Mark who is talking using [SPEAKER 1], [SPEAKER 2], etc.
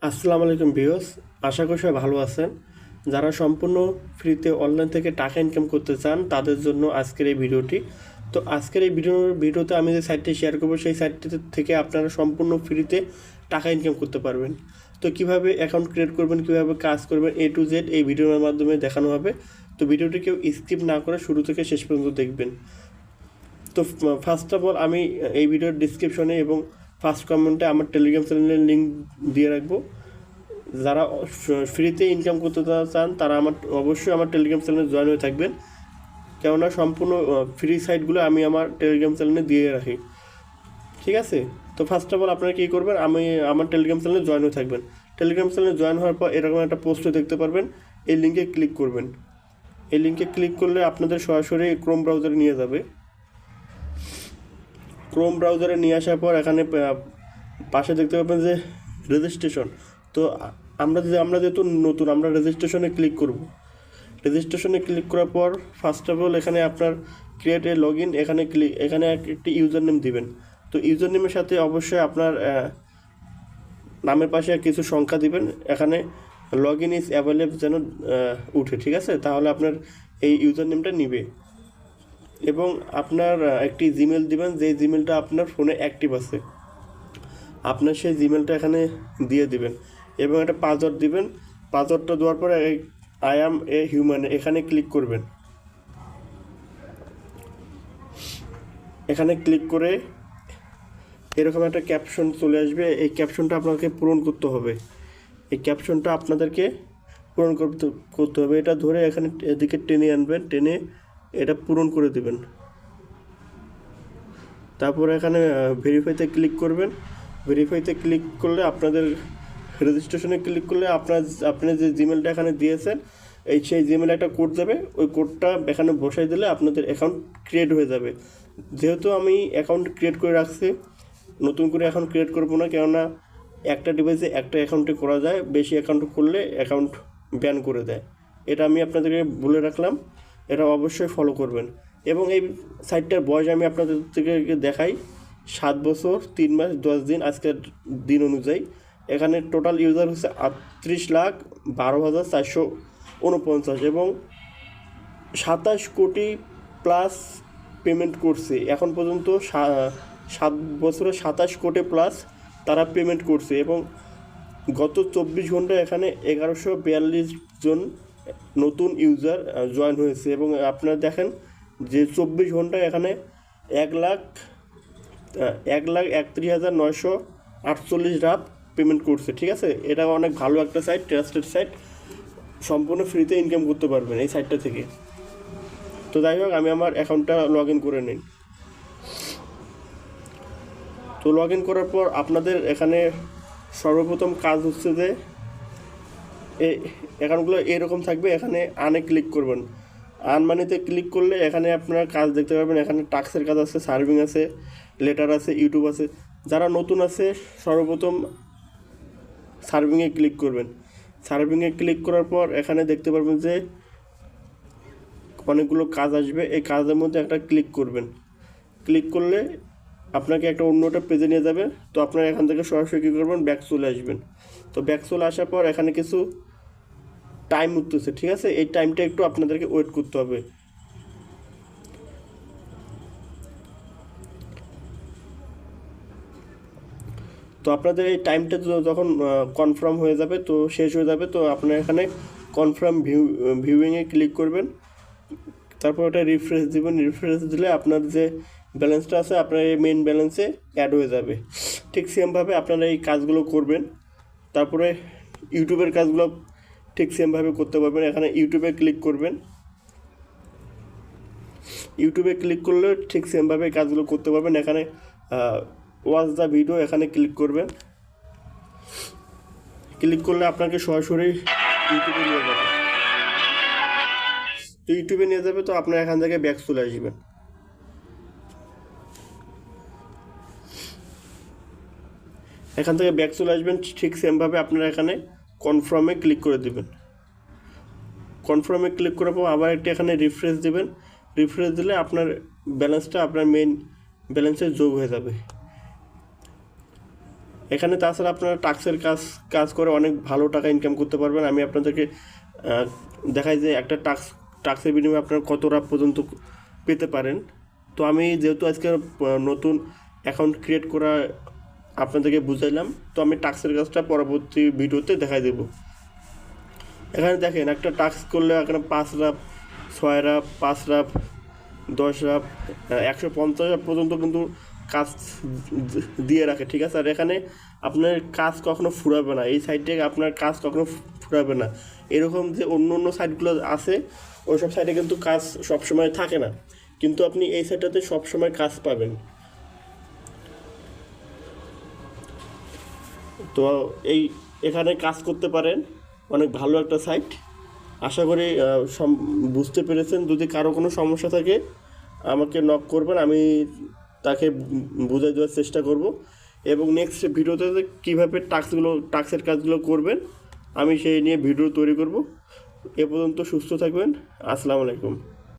[SPEAKER 1] আসসালামু আলাইকুম ভিউয়ার্স, আশা করি সবাই ভালো আছেন। যারা সম্পূর্ণ ফ্রিতে অনলাইন থেকে টাকা ইনকাম করতে চান তাদের জন্য আজকের এই ভিডিওটি। তো আজকের এই ভিডিওতে আমি যে সাইটটি শেয়ার করবো সেই সাইটটি থেকে আপনারা সম্পূর্ণ ফ্রিতে টাকা ইনকাম করতে পারবেন। তো কিভাবে অ্যাকাউন্ট ক্রিয়েট করবেন, কিভাবে কাজ করবেন, A to Z এই ভিডিওর মাধ্যমে দেখানো হবে। তো ভিডিওটি কেউ স্কিপ না করে শুরু থেকে শেষ পর্যন্ত দেখবেন। তো ফার্স্ট অফ অল আমি এই ভিডিওর ডিসক্রিপশনে এবং ফার্স্ট কমেন্টে আমার টেলিগ্রাম চ্যানেলের লিঙ্ক দিয়ে রাখবো। যারা ফ্রিতে ইনকাম করতে চান তারা অবশ্যই আমার টেলিগ্রাম চ্যানেলে জয়েন হয়ে থাকবেন, কেননা সম্পূর্ণ ফ্রি সাইটগুলো আমি আমার টেলিগ্রাম চ্যানেলে দিয়ে রাখি। ঠিক আছে, তো ফার্স্ট অফ অল আপনারা কী করবেন, আমার টেলিগ্রাম চ্যানেলে জয়েন হয়ে থাকবেন। টেলিগ্রাম চ্যানেলে জয়েন হওয়ার পর এরকম একটা পোস্টে দেখতে পারবেন, এই লিঙ্কে ক্লিক করবেন। এই লিঙ্কে ক্লিক করলে আপনাদের সরাসরি ক্রোম ব্রাউজারে নিয়ে যাবে। ক্রোম ব্রাউজারে নিয়ে আসার পর এখানে পাশে দেখতে পাবেন যে রেজিস্ট্রেশন। তো আমরা যেহেতু নতুন, আমরা রেজিস্ট্রেশনে ক্লিক করব। রেজিস্ট্রেশনে ক্লিক করার পর ফার্স্ট অফ অল এখানে আপনার ক্রিয়েট এ লগ ইন, এখানে একটি ইউজার নেম দিবেন। তো ইউজার নেমের সাথে অবশ্যই আপনার নামের পাশে কিছু সংখ্যা দিবেন। এখানে লগ ইন ইজ অ্যাভেলেবল যেন উঠে, ঠিক আছে, তাহলে আপনার এই ইউজার নেমটা নিবে। এবং আপনার একটি জিমেল দিবেন, যেই জিমেলটা আপনার ফোনে অ্যাক্টিভ আছে, আপনার সেই জিমেলটা এখানে দিয়ে দিবেন এবং একটা পাসওয়ার্ড দিবেন। পাসওয়ার্ডটা দেওয়ার পরে আই অ্যাম এ হিউম্যান এখানে ক্লিক করবেন। এখানে ক্লিক করে এরকম একটা ক্যাপশন চলে আসবে, এই ক্যাপশনটা আপনাকে পূরণ করতে হবে। এই ক্যাপশনটা আপনাদেরকে পূরণ করতে হবে। এটা ধরে এখানে এদিকে টেনে আনবেন, টেনে এটা পূরণ করে দেবেন। তারপরে এখানে ভেরিফাইতে ক্লিক করবেন। ভেরিফাইতে ক্লিক করলে আপনাদের রেজিস্ট্রেশনে ক্লিক করলে আপনি যে জিমেলটা এখানে দিয়েছেন সেই জিমেলে একটা কোড যাবে, ওই কোডটা এখানে বসাই দিলে আপনাদের অ্যাকাউন্ট ক্রিয়েট হয়ে যাবে। যেহেতু আমি অ্যাকাউন্ট ক্রিয়েট করে রাখছি, নতুন করে অ্যাকাউন্ট ক্রিয়েট করবো না, কেননা একটা ডিভাইসে একটা অ্যাকাউন্টে করা যায়, বেশি অ্যাকাউন্ট করলে অ্যাকাউন্ট ব্যান করে দেয়। এটা আমি আপনাদেরকে বলে রাখলাম, এটা অবশ্যই ফলো করবেন। এবং এই সাইটটার বয়স আমি আপনাদের থেকে দেখাই, 7 বছর 3 মাস 10 দিন আজকের দিন অনুযায়ী। এখানে টোটাল ইউজার হচ্ছে 38,12,449 এবং 27 কোটি প্লাস পেমেন্ট করছে এখন পর্যন্ত। 7 বছরে 27 কোটি প্লাস তারা পেমেন্ট করছে এবং গত 24 ঘন্টায় এখানে 1142 জন নতুন ইউজার জয়েন হয়েছে। এবং আপনারা দেখেন যে 24 ঘন্টায় এখানে 1,31,948 রাত পেমেন্ট করছে। ঠিক আছে, এটা অনেক ভালো একটা সাইট, ট্রাস্টেড সাইট, সম্পূর্ণ ফ্রিতে ইনকাম করতে পারবেন এই সাইটটা থেকে। তো যাই হোক, আমি আমার অ্যাকাউন্টটা লগ ইন করে নিই। তো লগ ইন করার পর আপনাদের এখানে সর্বপ্রথম কাজ হচ্ছে যে এই অ্যাকাউন্টগুলো এরকম থাকবে। এখানে আনে ক্লিক করবেন। আন মানিতে ক্লিক করলে এখানে আপনারা কাজ দেখতে পাবেন। এখানে টাস্কের কাজ আছে, সার্ভিং আছে, লেটার আছে, ইউটিউব আছে। যারা নতুন আছে সর্বপ্রথম সার্ভিংয়ে ক্লিক করবেন। সার্ভিংয়ে ক্লিক করার পর এখানে দেখতে পারবেন যে অনেকগুলো কাজ আসবে, এই কাজের মধ্যে একটা ক্লিক করবেন। ক্লিক করলে আপনাকে একটা অন্যটা পেজে নিয়ে যাবে। তো আপনারা এখান থেকে সরাসরি কী করবেন, ব্যাক চলে আসবেন। তো ব্যাক চলে আসার পর এখানে কিছু টাইম উঠতেছে, ঠিক আছে, এই টাইমটা একটু আপনাদেরকে ওয়েট করতে হবে। তো আপনাদের এই টাইমটা যখন কনফার্ম হয়ে যাবে, তো শেষ হয়ে যাবে, তো আপনারা এখানে কনফার্ম ভিউইংয়ে ক্লিক করবেন। তারপর ওটা রিফ্রেশ দিবেন। রিফ্রেশ দিলে আপনার যে ব্যালেন্সটা আছে আপনার এই মেইন ব্যালেন্সে অ্যাড হয়ে যাবে। ঠিক সেমভাবে আপনারা এই কাজগুলো করবেন। তারপরে ইউটিউবের কাজগুলো ঠিক সেমভাবে করতে পারবেন। এখানে ইউটিউবে ক্লিক করবেন। ইউটিউবে ক্লিক করলে ঠিক সেমভাবে কাজগুলো করতে পারবেন। এখানে ওয়াচ দ্য ভিডিও এখানে ক্লিক করবেন। ক্লিক করলে আপনাকে সরাসরি ইউটিউবে নিয়ে যাবে। তো ইউটিউবে নিয়ে যাবে, তো আপনার এখান থেকে ব্যাক চলে আসবেন। এখান থেকে ব্যাক চলে আসবেন, ঠিক সেমভাবে আপনারা এখানে কনফার্মে ক্লিক করে দেবেন। কনফার্মে ক্লিক করার পর আবার একটি এখানে রিফ্রেশ দেবেন। রিফ্রেশ দিলে আপনার ব্যালেন্সটা আপনার মেইন ব্যালেন্সে যোগ হয়ে যাবে। এখানে তাছাড়া আপনারা টাক্সের কাজ কাজ করে অনেক ভালো টাকা ইনকাম করতে পারবেন। আমি আপনাদেরকে দেখাই যে একটা টাক্সের বিনিময়ে আপনারা কতটা পর্যন্ত পেতে পারেন। তো আমি যেহেতু আজকে নতুন অ্যাকাউন্ট ক্রিয়েট করা আপনাদেরকে বুঝাইলাম, তো আমি টাক্সের কাজটা পরবর্তী ভিডিওতে দেখাই দেব। এখানে দেখেন একটা টাক্স করলে এখানে 5 wrap, 6 wrap, 5 wrap, 10 wrap, 150 wrap পর্যন্ত কিন্তু কাজ দিয়ে রাখে, ঠিক আছে। আর এখানে আপনার কাজ কখনো ফুরাবে না, এই সাইটে আপনার কাজ কখনো ফুরাবে না। এরকম যে অন্য অন্য সাইটগুলো আছে ওইসব সাইটে কিন্তু কাজ সবসময় থাকে না, কিন্তু আপনি এই সাইটটাতে সবসময় কাজ পাবেন। তো এখানে কাজ করতে পারেন, অনেক ভালো একটা সাইট। আশা করি বুঝতে পেরেছেন। যদি কারো কোনো সমস্যা থাকে আমাকে নক করবেন, আমি তাকে বুঝিয়ে দেওয়ার চেষ্টা করব। এবং নেক্সট ভিডিওতে কীভাবে টাক্সের কাজগুলো করবেন আমি সেই নিয়ে ভিডিও তৈরি করব। এ পর্যন্ত সুস্থ থাকবেন। আসসালামু আলাইকুম।